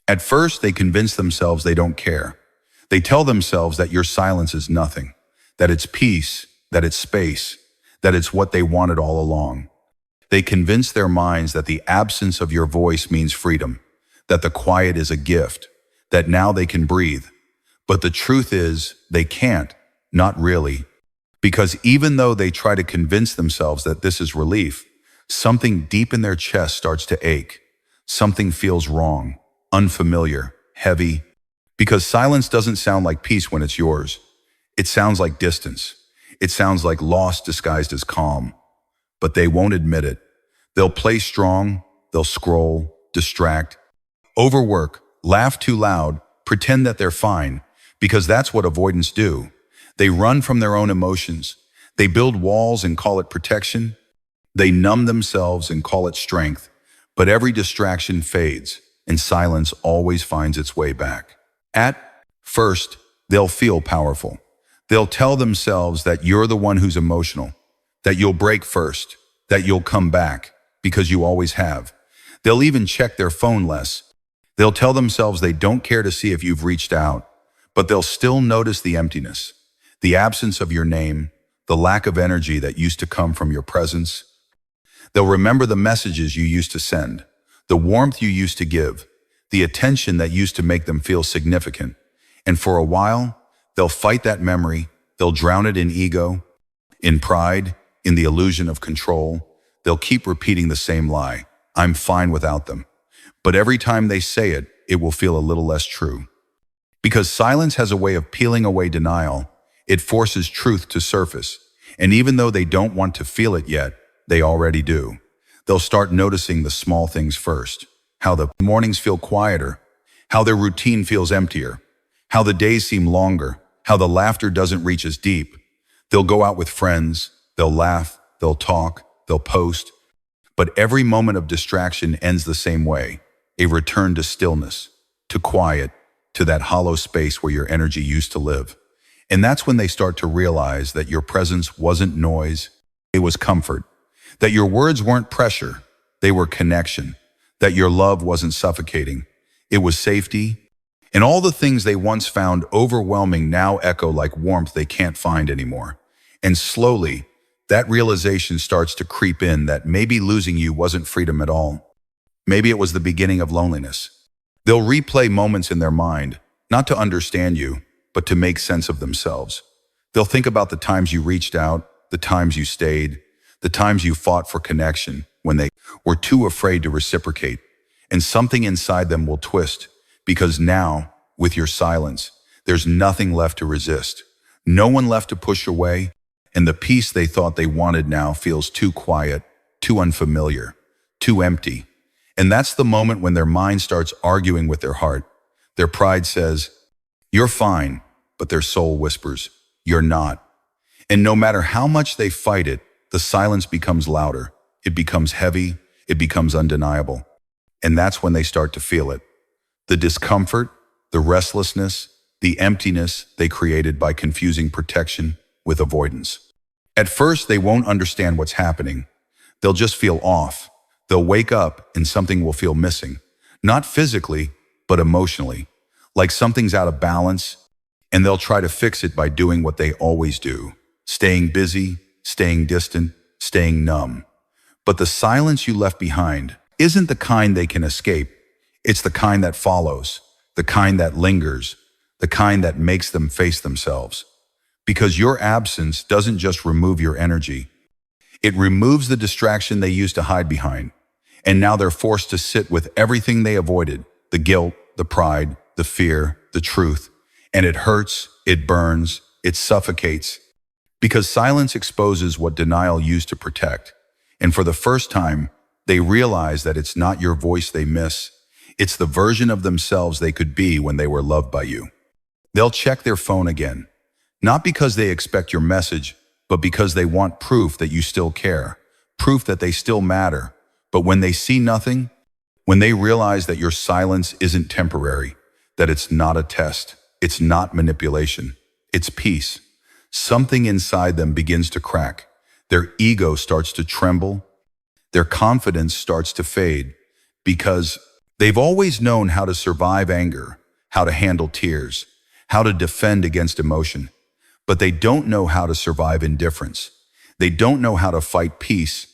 At first, they convince themselves they don't care. They tell themselves that your silence is nothing, that it's peace, that it's space, that it's what they wanted all along. They convince their minds that the absence of your voice means freedom, that the quiet is a gift, that now they can breathe. But the truth is, they can't, not really. Because even though they try to convince themselves that this is relief, something deep in their chest starts to ache. Something feels wrong, unfamiliar, heavy. Because silence doesn't sound like peace when it's yours. It sounds like distance. It sounds like loss disguised as calm. But they won't admit it. They'll play strong, they'll scroll, distract, overwork, laugh too loud, pretend that they're fine, because that's what avoidants do. They run from their own emotions. They build walls and call it protection. They numb themselves and call it strength. But every distraction fades, and silence always finds its way back. At first, they'll feel powerful. They'll tell themselves that you're the one who's emotional, that you'll break first, that you'll come back, because you always have. They'll even check their phone less. They'll tell themselves they don't care to see if you've reached out, but they'll still notice the emptiness, the absence of your name, the lack of energy that used to come from your presence. They'll remember the messages you used to send, the warmth you used to give, the attention that used to make them feel significant. And for a while, they'll fight that memory. They'll drown it in ego, in pride, in the illusion of control. They'll keep repeating the same lie. I'm fine without them. But every time they say it, it will feel a little less true. Because silence has a way of peeling away denial. It forces truth to surface. And even though they don't want to feel it yet, they already do. They'll start noticing the small things first. How the mornings feel quieter, how their routine feels emptier, how the days seem longer, how the laughter doesn't reach as deep. They'll go out with friends, they'll laugh, they'll talk, they'll post. But every moment of distraction ends the same way. A return to stillness, to quiet, to that hollow space where your energy used to live. And that's when they start to realize that your presence wasn't noise, it was comfort. That your words weren't pressure, they were connection. That your love wasn't suffocating, it was safety. And all the things they once found overwhelming now echo like warmth they can't find anymore. And slowly, that realization starts to creep in that maybe losing you wasn't freedom at all. Maybe it was the beginning of loneliness. They'll replay moments in their mind, not to understand you, but to make sense of themselves. They'll think about the times you reached out, the times you stayed, the times you fought for connection when they were too afraid to reciprocate. And something inside them will twist, because now, with your silence, there's nothing left to resist. No one left to push away, and the peace they thought they wanted now feels too quiet, too unfamiliar, too empty. And that's the moment when their mind starts arguing with their heart. Their pride says, "You're fine," but their soul whispers, "You're not." And no matter how much they fight it, the silence becomes louder. It becomes heavy. It becomes undeniable. And that's when they start to feel it. The discomfort, the restlessness, the emptiness they created by confusing protection with avoidance. At first, they won't understand what's happening. They'll just feel off. They'll wake up and something will feel missing. Not physically, but emotionally. Like something's out of balance, and they'll try to fix it by doing what they always do. Staying busy, staying distant, staying numb. But the silence you left behind isn't the kind they can escape. It's the kind that follows, the kind that lingers, the kind that makes them face themselves. Because your absence doesn't just remove your energy. It removes the distraction they used to hide behind. And now they're forced to sit with everything they avoided, the guilt, the pride, the fear, the truth. And it hurts, it burns, it suffocates. Because silence exposes what denial used to protect. And for the first time, they realize that it's not your voice they miss. It's the version of themselves they could be when they were loved by you. They'll check their phone again, not because they expect your message, but because they want proof that you still care, proof that they still matter. But when they see nothing, when they realize that your silence isn't temporary, that it's not a test, it's not manipulation, it's peace, something inside them begins to crack. Their ego starts to tremble. Their confidence starts to fade because They've always known how to survive anger, how to handle tears, how to defend against emotion, but they don't know how to survive indifference. They don't know how to fight peace.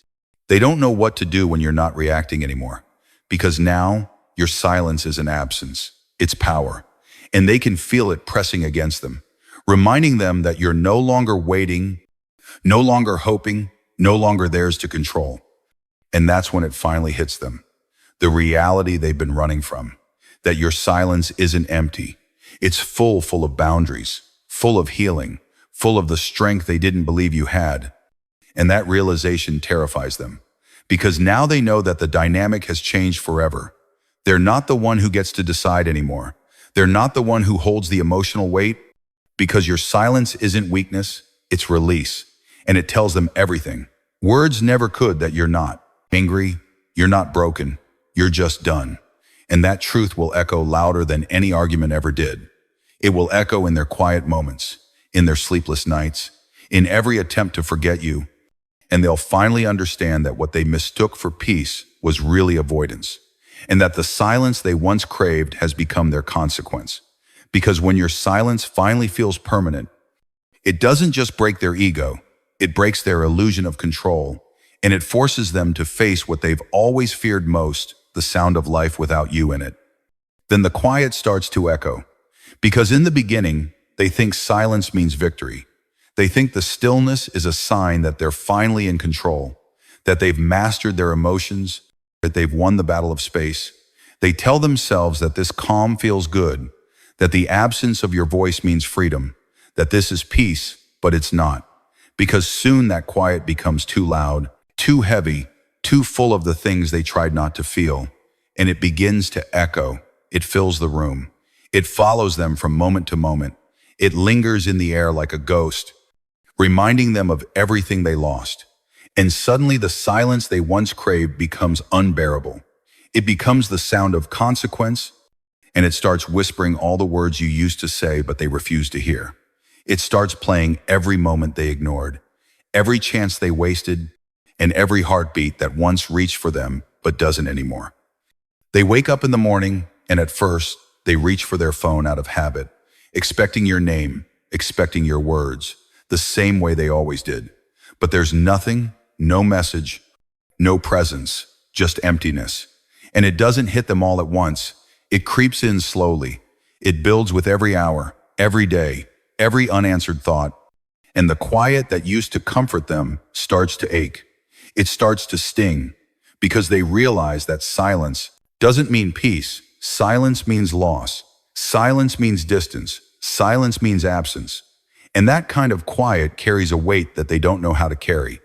They don't know what to do when you're not reacting anymore, because now your silence is an absence. It's power, and they can feel it pressing against them, reminding them that you're no longer waiting, no longer hoping, no longer theirs to control. And that's when it finally hits them. The reality they've been running from, that your silence isn't empty. It's full of boundaries, full of healing, full of the strength they didn't believe you had. And that realization terrifies them, because now they know that the dynamic has changed forever. They're not the one who gets to decide anymore. They're not the one who holds the emotional weight, because your silence isn't weakness, it's release. And it tells them everything. Words never could, that you're not angry, you're not broken, you're just done. And that truth will echo louder than any argument ever did. It will echo in their quiet moments, in their sleepless nights, in every attempt to forget you. And they'll finally understand that what they mistook for peace was really avoidance, and that the silence they once craved has become their consequence. Because when your silence finally feels permanent, it doesn't just break their ego, it breaks their illusion of control, and it forces them to face what they've always feared most, the sound of life without you in it. Then the quiet starts to echo, because in the beginning, they think silence means victory. They think the stillness is a sign that they're finally in control, that they've mastered their emotions, that they've won the battle of space. They tell themselves that this calm feels good, that the absence of your voice means freedom, that this is peace, but it's not. Because soon that quiet becomes too loud, too heavy, too full of the things they tried not to feel, and it begins to echo. It fills the room. It follows them from moment to moment. It lingers in the air like a ghost, reminding them of everything they lost. And suddenly the silence they once craved becomes unbearable. It becomes the sound of consequence, and it starts whispering all the words you used to say but they refused to hear. It starts playing every moment they ignored, every chance they wasted, and every heartbeat that once reached for them but doesn't anymore. They wake up in the morning, and at first, they reach for their phone out of habit, expecting your name, expecting your words, the same way they always did. But there's nothing, no message, no presence, just emptiness. And it doesn't hit them all at once. It creeps in slowly. It builds with every hour, every day, every unanswered thought. And the quiet that used to comfort them starts to ache. It starts to sting, because they realize that silence doesn't mean peace. Silence means loss. Silence means distance. Silence means absence. And that kind of quiet carries a weight that they don't know how to carry,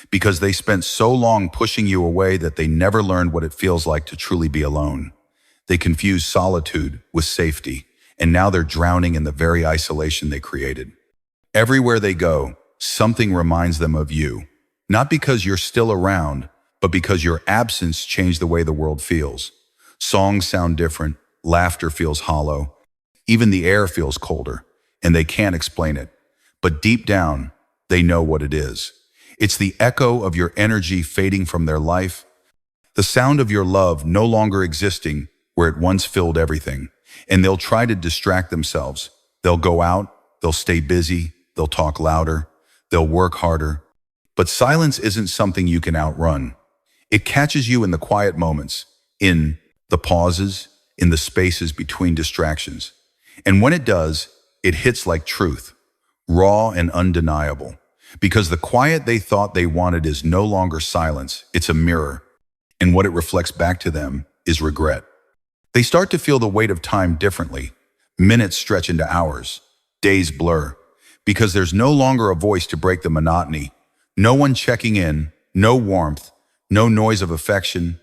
because they spent so long pushing you away that they never learned what it feels like to truly be alone. They confuse solitude with safety, and now they're drowning in the very isolation they created. Everywhere they go, something reminds them of you, not because you're still around, but because your absence changed the way the world feels. Songs sound different, laughter feels hollow, even the air feels colder, and they can't explain it. But deep down, they know what it is. It's the echo of your energy fading from their life, the sound of your love no longer existing where it once filled everything. And they'll try to distract themselves. They'll go out, they'll stay busy, they'll talk louder, they'll work harder. But silence isn't something you can outrun. It catches you in the quiet moments, in the pauses, in the spaces between distractions. And when it does, it hits like truth, raw and undeniable. Because the quiet they thought they wanted is no longer silence, it's a mirror. And what it reflects back to them is regret. They start to feel the weight of time differently. Minutes stretch into hours, days blur, because there's no longer a voice to break the monotony. No one checking in, no warmth, no noise of affection.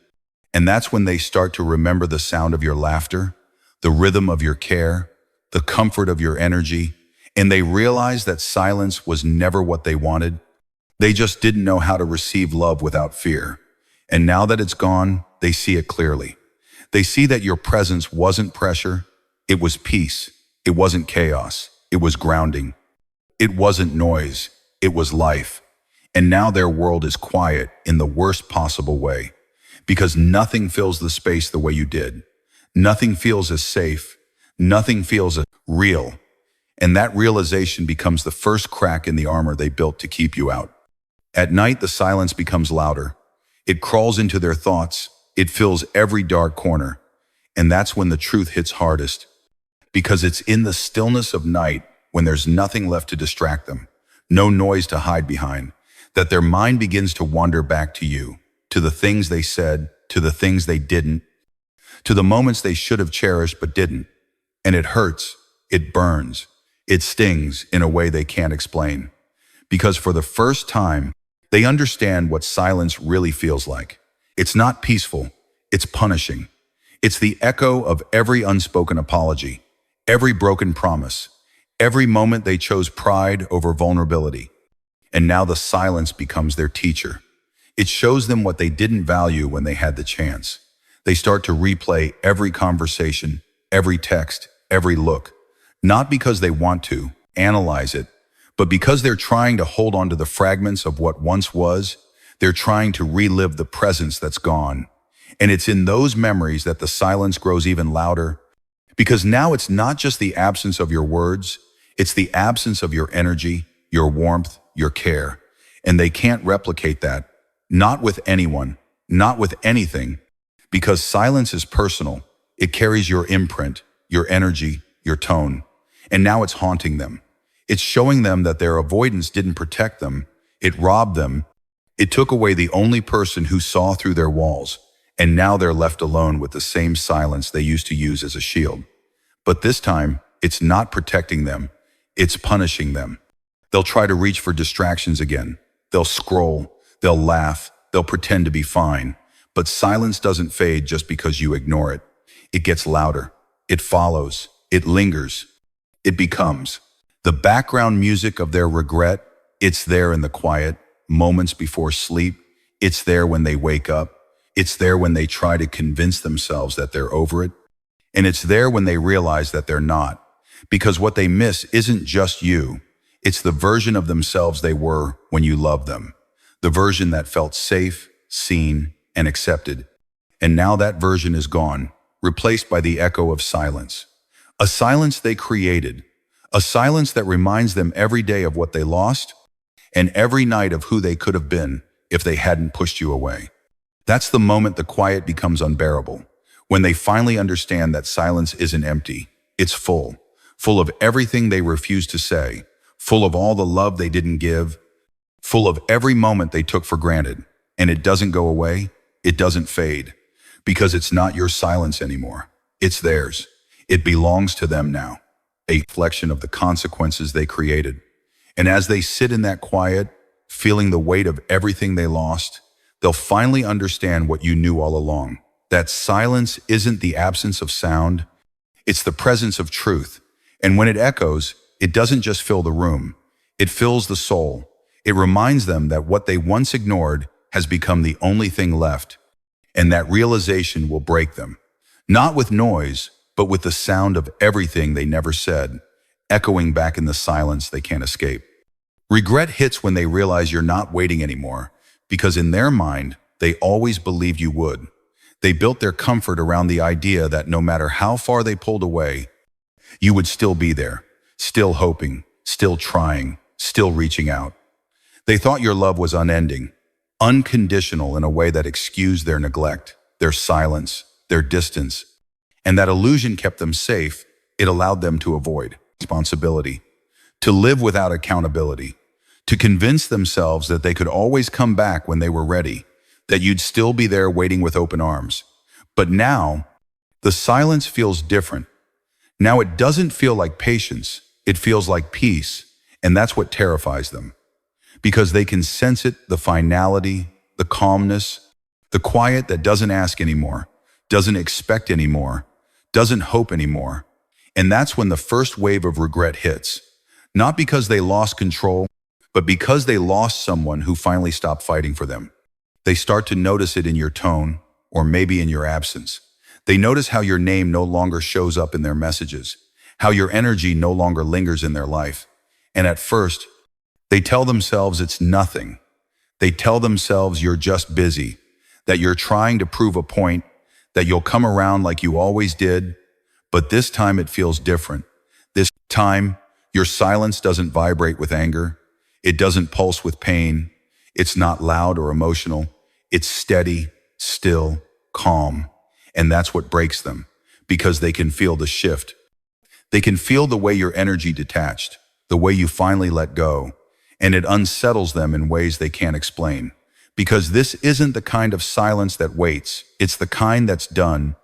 And that's when they start to remember the sound of your laughter, the rhythm of your care, the comfort of your energy. And they realize that silence was never what they wanted. They just didn't know how to receive love without fear. And now that it's gone, they see it clearly. They see that your presence wasn't pressure, it was peace. It wasn't chaos, it was grounding. It wasn't noise, it was life. And now their world is quiet in the worst possible way, because nothing fills the space the way you did. Nothing feels as safe. Nothing feels as real. And that realization becomes the first crack in the armor they built to keep you out. At night, the silence becomes louder. It crawls into their thoughts. It fills every dark corner. And that's when the truth hits hardest. Because it's in the stillness of night, when there's nothing left to distract them, no noise to hide behind, that their mind begins to wander back to you, to the things they said, to the things they didn't, to the moments they should have cherished but didn't. And it hurts, it burns, it stings in a way they can't explain. Because for the first time, they understand what silence really feels like. It's not peaceful, it's punishing. It's the echo of every unspoken apology, every broken promise, every moment they chose pride over vulnerability. And now the silence becomes their teacher. It shows them what they didn't value when they had the chance. They start to replay every conversation, every text, every look, not because they want to analyze it, but because they're trying to hold on to the fragments of what once was. They're trying to relive the presence that's gone. And it's in those memories that the silence grows even louder, because now it's not just the absence of your words, it's the absence of your energy, your warmth, your care. And they can't replicate that, not with anyone, not with anything, because silence is personal. It carries your imprint, your energy, your tone. And now it's haunting them. It's showing them that their avoidance didn't protect them. It robbed them. It took away the only person who saw through their walls. And now they're left alone with the same silence they used to use as a shield. But this time, it's not protecting them. It's punishing them. They'll try to reach for distractions again. They'll scroll. They'll laugh. They'll pretend to be fine. But silence doesn't fade just because you ignore it. It gets louder. It follows. It lingers. It becomes the background music of their regret. It's there in the quiet, moments before sleep. It's there when they wake up. It's there when they try to convince themselves that they're over it. And it's there when they realize that they're not. Because what they miss isn't just you. It's the version of themselves they were when you loved them. The version that felt safe, seen, and accepted. And now that version is gone, replaced by the echo of silence. A silence they created. A silence that reminds them every day of what they lost, and every night of who they could have been if they hadn't pushed you away. That's the moment the quiet becomes unbearable, when they finally understand that silence isn't empty. It's full of everything they refused to say, full of all the love they didn't give, full of every moment they took for granted. And it doesn't go away, it doesn't fade, because it's not your silence anymore. It's theirs. It belongs to them now, a reflection of the consequences they created. And as they sit in that quiet, feeling the weight of everything they lost, they'll finally understand what you knew all along. That silence isn't the absence of sound, it's the presence of truth. And when it echoes, it doesn't just fill the room, it fills the soul. It reminds them that what they once ignored has become the only thing left. And that realization will break them, not with noise, but with the sound of everything they never said, echoing back in the silence they can't escape. Regret hits when they realize you're not waiting anymore, because in their mind, they always believed you would. They built their comfort around the idea that no matter how far they pulled away, you would still be there, still hoping, still trying, still reaching out. They thought your love was unending, unconditional in a way that excused their neglect, their silence, their distance. And that illusion kept them safe. It allowed them to avoid responsibility, to live without accountability, to convince themselves that they could always come back when they were ready, that you'd still be there waiting with open arms. But now, the silence feels different. Now it doesn't feel like patience, it feels like peace, and that's what terrifies them. Because they can sense it, the finality, the calmness, the quiet that doesn't ask anymore, doesn't expect anymore, doesn't hope anymore. And that's when the first wave of regret hits. Not because they lost control, but because they lost someone who finally stopped fighting for them. They start to notice it in your tone, or maybe in your absence. They notice how your name no longer shows up in their messages, how your energy no longer lingers in their life. And at first, they tell themselves it's nothing. They tell themselves you're just busy, that you're trying to prove a point, that you'll come around like you always did, but this time it feels different. This time, your silence doesn't vibrate with anger. It doesn't pulse with pain. It's not loud or emotional. It's steady, still, calm. And that's what breaks them, because they can feel the shift. They can feel the way your energy detached, the way you finally let go, and it unsettles them in ways they can't explain. Because this isn't the kind of silence that waits. It's the kind that's done.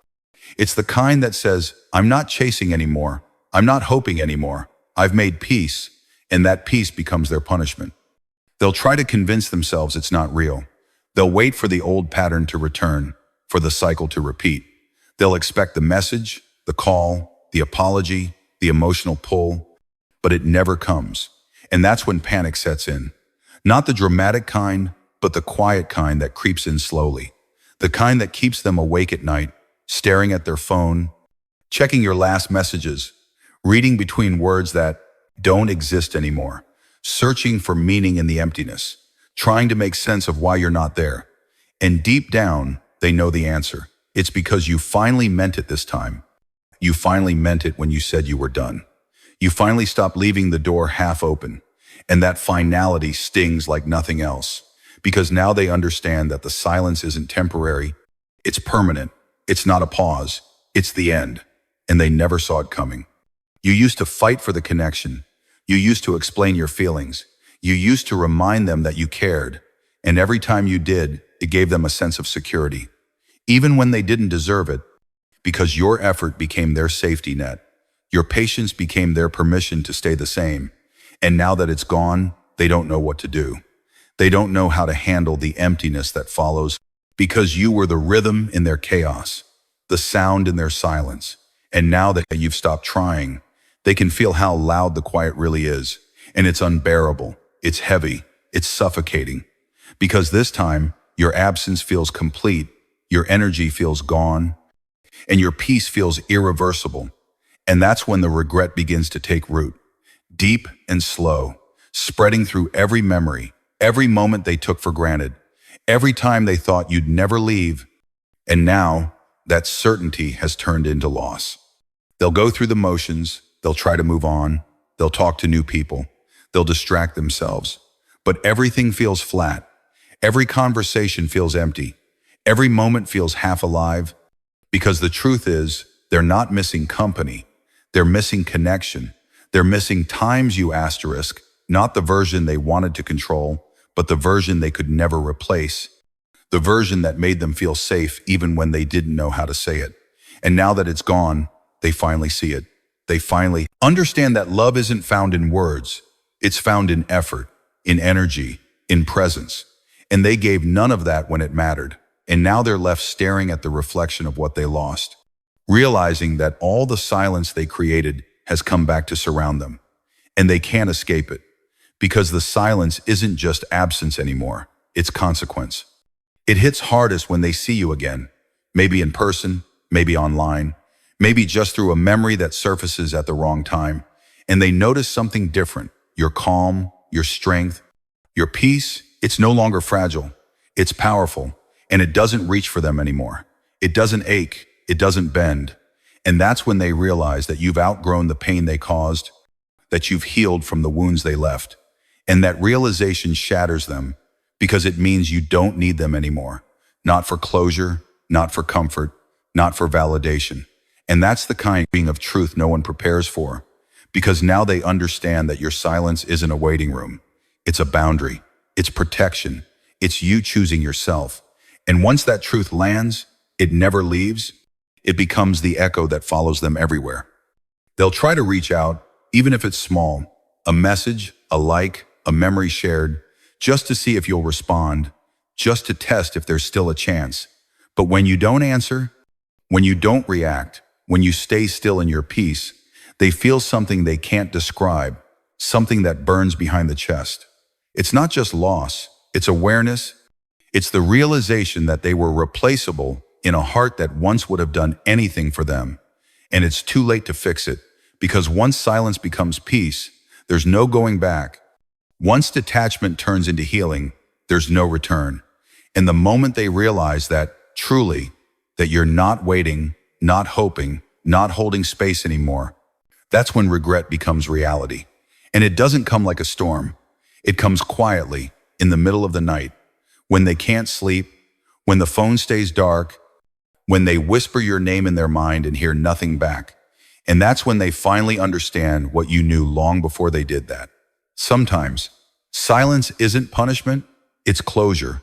It's the kind that says, I'm not chasing anymore. I'm not hoping anymore. I've made peace, and that peace becomes their punishment. They'll try to convince themselves it's not real. They'll wait for the old pattern to return, for the cycle to repeat. They'll expect the message, the call, the apology, the emotional pull, but it never comes. And that's when panic sets in. Not the dramatic kind, but the quiet kind that creeps in slowly. The kind that keeps them awake at night, staring at their phone, checking your last messages, reading between words that don't exist anymore, searching for meaning in the emptiness, trying to make sense of why you're not there. And deep down, they know the answer. It's because you finally meant it this time. You finally meant it when you said you were done. You finally stopped leaving the door half open. And that finality stings like nothing else. Because now they understand that the silence isn't temporary. It's permanent. It's not a pause. It's the end. And they never saw it coming. You used to fight for the connection. You used to explain your feelings. You used to remind them that you cared. And every time you did, it gave them a sense of security. Even when they didn't deserve it, because your effort became their safety net. Your patience became their permission to stay the same. And now that it's gone, they don't know what to do. They don't know how to handle the emptiness that follows, because you were the rhythm in their chaos, the sound in their silence. And now that you've stopped trying, they can feel how loud the quiet really is. And it's unbearable. It's heavy. It's suffocating. Because this time, your absence feels complete, your energy feels gone, and your peace feels irreversible. And that's when the regret begins to take root, deep and slow, spreading through every memory, every moment they took for granted, every time they thought you'd never leave. And now, that certainty has turned into loss. They'll go through the motions, they'll try to move on, they'll talk to new people, they'll distract themselves. But everything feels flat. Every conversation feels empty. Every moment feels half alive. Because the truth is, they're not missing company. They're missing connection. They're missing times you asterisk, not the version they wanted to control, but the version they could never replace. The version that made them feel safe even when they didn't know how to say it. And now that it's gone, they finally see it. They finally understand that love isn't found in words. It's found in effort, in energy, in presence. And they gave none of that when it mattered. And now they're left staring at the reflection of what they lost, realizing that all the silence they created has come back to surround them. And they can't escape it, because the silence isn't just absence anymore, it's consequence. It hits hardest when they see you again, maybe in person, maybe online, maybe just through a memory that surfaces at the wrong time, and they notice something different. Your calm, your strength, your peace, it's no longer fragile, it's powerful. And it doesn't reach for them anymore. It doesn't ache. It doesn't bend. And that's when they realize that you've outgrown the pain they caused, that you've healed from the wounds they left. And that realization shatters them, because it means you don't need them anymore. Not for closure, not for comfort, not for validation. And that's the kind of truth no one prepares for, because now they understand that your silence isn't a waiting room. It's a boundary. It's protection. It's you choosing yourself. And once that truth lands, it never leaves. It becomes the echo that follows them everywhere. They'll try to reach out, even if it's small, a message, a like, a memory shared, just to see if you'll respond, just to test if there's still a chance. But when you don't answer, when you don't react, when you stay still in your peace, they feel something they can't describe, something that burns behind the chest. It's not just loss, it's awareness. It's the realization that they were replaceable in a heart that once would have done anything for them. And it's too late to fix it, because once silence becomes peace, there's no going back. Once detachment turns into healing, there's no return. And the moment they realize that, truly, that you're not waiting, not hoping, not holding space anymore, that's when regret becomes reality. And it doesn't come like a storm. It comes quietly, in the middle of the night, when they can't sleep, when the phone stays dark, when they whisper your name in their mind and hear nothing back. And that's when they finally understand what you knew long before they did that. Sometimes, silence isn't punishment, it's closure.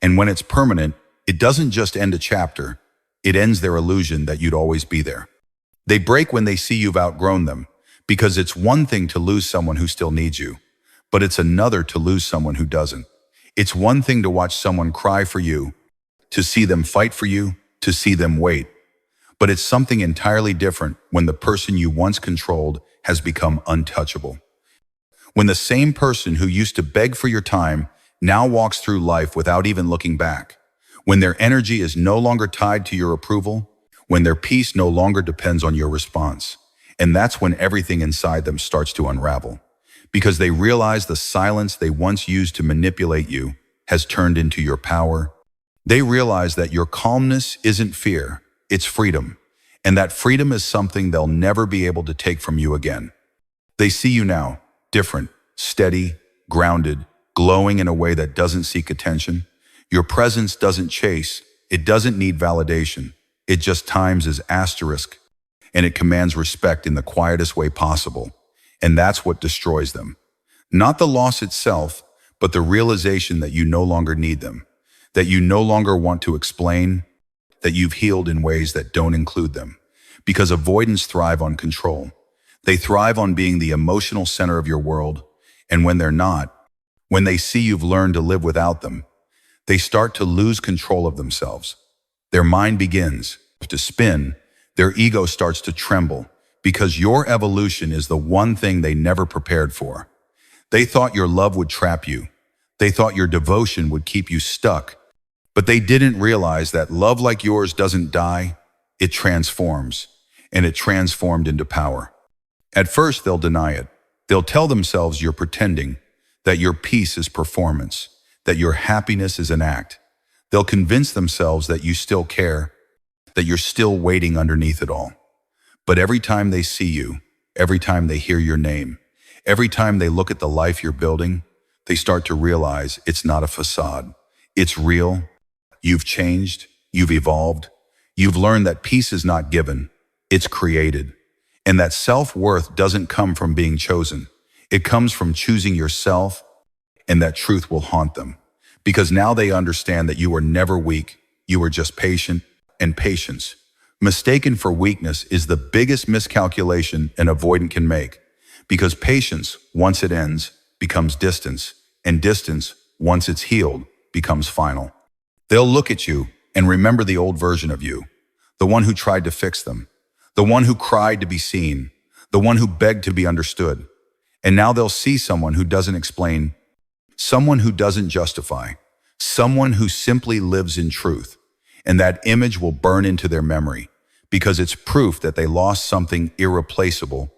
And when it's permanent, it doesn't just end a chapter, it ends their illusion that you'd always be there. They break when they see you've outgrown them, because it's one thing to lose someone who still needs you, but it's another to lose someone who doesn't. It's one thing to watch someone cry for you, to see them fight for you, to see them wait. But it's something entirely different when the person you once controlled has become untouchable. When the same person who used to beg for your time now walks through life without even looking back. When their energy is no longer tied to your approval, when their peace no longer depends on your response. And that's when everything inside them starts to unravel. Because they realize the silence they once used to manipulate you has turned into your power. They realize that your calmness isn't fear, it's freedom. And that freedom is something they'll never be able to take from you again. They see you now, different, steady, grounded, glowing in a way that doesn't seek attention. Your presence doesn't chase, it doesn't need validation. It just times as asterisk, and it commands respect in the quietest way possible. And that's what destroys them. Not the loss itself, but the realization that you no longer need them, that you no longer want to explain, that you've healed in ways that don't include them. Because avoidants thrive on control. They thrive on being the emotional center of your world, and when they're not, when they see you've learned to live without them, they start to lose control of themselves. Their mind begins to spin, their ego starts to tremble, because your evolution is the one thing they never prepared for. They thought your love would trap you. They thought your devotion would keep you stuck. But they didn't realize that love like yours doesn't die, it transforms, and it transformed into power. At first, they'll deny it. They'll tell themselves you're pretending, that your peace is performance, that your happiness is an act. They'll convince themselves that you still care, that you're still waiting underneath it all. But every time they see you, every time they hear your name, every time they look at the life you're building, they start to realize it's not a facade. It's real. You've changed. You've evolved. You've learned that peace is not given. It's created. And that self-worth doesn't come from being chosen. It comes from choosing yourself, and that truth will haunt them. Because now they understand that you were never weak. You were just patient, and patience, mistaken for weakness, is the biggest miscalculation an avoidant can make. Because patience, once it ends, becomes distance, and distance, once it's healed, becomes final. They'll look at you and remember the old version of you, the one who tried to fix them, the one who cried to be seen, the one who begged to be understood. And now they'll see someone who doesn't explain, someone who doesn't justify, someone who simply lives in truth. And that image will burn into their memory because it's proof that they lost something irreplaceable.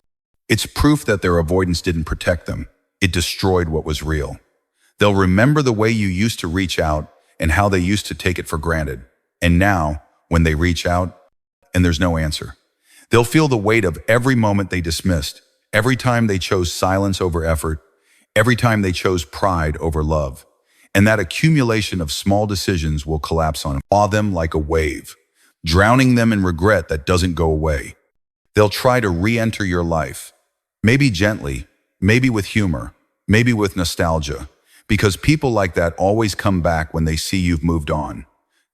It's proof that their avoidance didn't protect them. It destroyed what was real. They'll remember the way you used to reach out and how they used to take it for granted. And now, when they reach out and there's no answer, they'll feel the weight of every moment they dismissed, every time they chose silence over effort, every time they chose pride over love. And that accumulation of small decisions will collapse on them like a wave, drowning them in regret that doesn't go away. They'll try to re-enter your life, maybe gently, maybe with humor, maybe with nostalgia, because people like that always come back when they see you've moved on.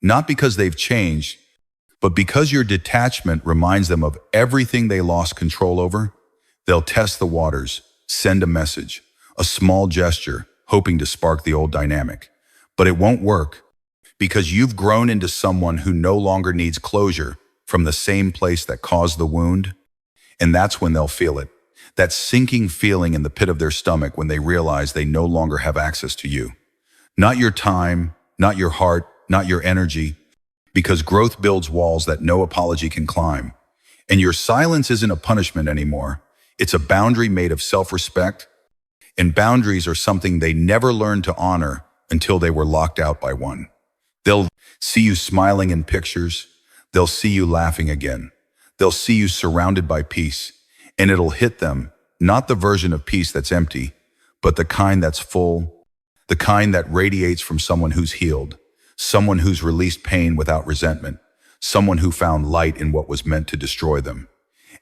Not because they've changed, but because your detachment reminds them of everything they lost control over. They'll test the waters, send a message, a small gesture, hoping to spark the old dynamic. But it won't work, because you've grown into someone who no longer needs closure from the same place that caused the wound. And that's when they'll feel it, that sinking feeling in the pit of their stomach when they realize they no longer have access to you. Not your time, not your heart, not your energy, because growth builds walls that no apology can climb. And your silence isn't a punishment anymore. It's a boundary made of self-respect. And boundaries are something they never learned to honor until they were locked out by one. They'll see you smiling in pictures. They'll see you laughing again. They'll see you surrounded by peace. And it'll hit them, not the version of peace that's empty, but the kind that's full, the kind that radiates from someone who's healed, someone who's released pain without resentment, someone who found light in what was meant to destroy them.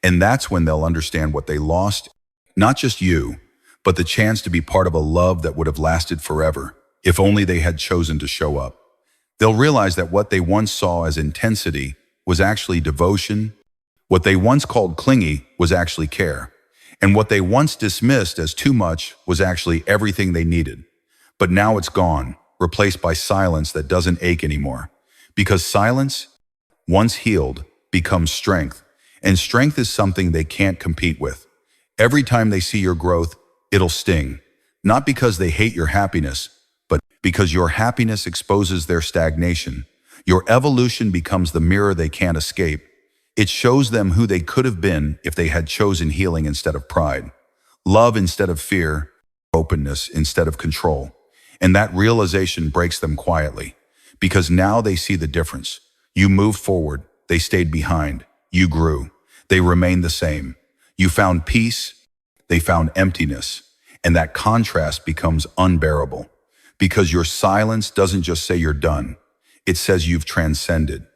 And that's when they'll understand what they lost, not just you, but the chance to be part of a love that would have lasted forever, if only they had chosen to show up. They'll realize that what they once saw as intensity was actually devotion, what they once called clingy was actually care, and what they once dismissed as too much was actually everything they needed. But now it's gone, replaced by silence that doesn't ache anymore. Because silence, once healed, becomes strength, and strength is something they can't compete with. Every time they see your growth, it'll sting, not because they hate your happiness, but because your happiness exposes their stagnation. Your evolution becomes the mirror they can't escape. It shows them who they could have been if they had chosen healing instead of pride, love instead of fear, openness instead of control. And that realization breaks them quietly, because now they see the difference. You moved forward, they stayed behind. You grew, they remained the same. You found peace, they found emptiness. And that contrast becomes unbearable, because your silence doesn't just say you're done. It says you've transcended.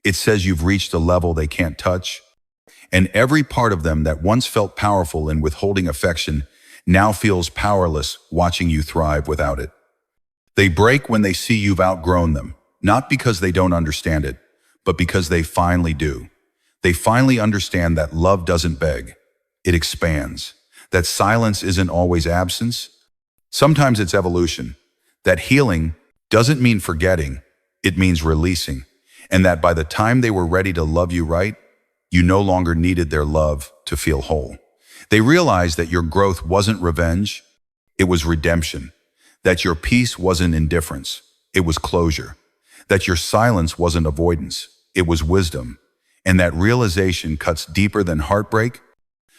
It says you've reached a level they can't touch. And every part of them that once felt powerful in withholding affection now feels powerless watching you thrive without it. They break when they see you've outgrown them, not because they don't understand it, but because they finally do. They finally understand that love doesn't beg, it expands. That silence isn't always absence. Sometimes it's evolution. That healing doesn't mean forgetting, it means releasing. And that by the time they were ready to love you right, you no longer needed their love to feel whole. They realized that your growth wasn't revenge, it was redemption. That your peace wasn't indifference, it was closure. That your silence wasn't avoidance, it was wisdom. And that realization cuts deeper than heartbreak,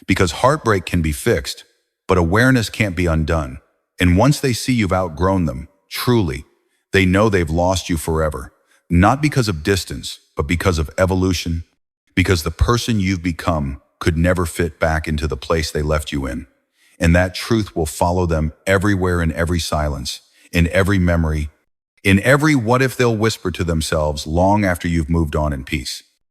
because heartbreak can be fixed, but awareness can't be undone. And once they see you've outgrown them, truly, they know they've lost you forever. Not because of distance, but because of evolution, because the person you've become could never fit back into the place they left you in. And that truth will follow them everywhere, in every silence, in every memory, in every what if they'll whisper to themselves long after you've moved on in peace.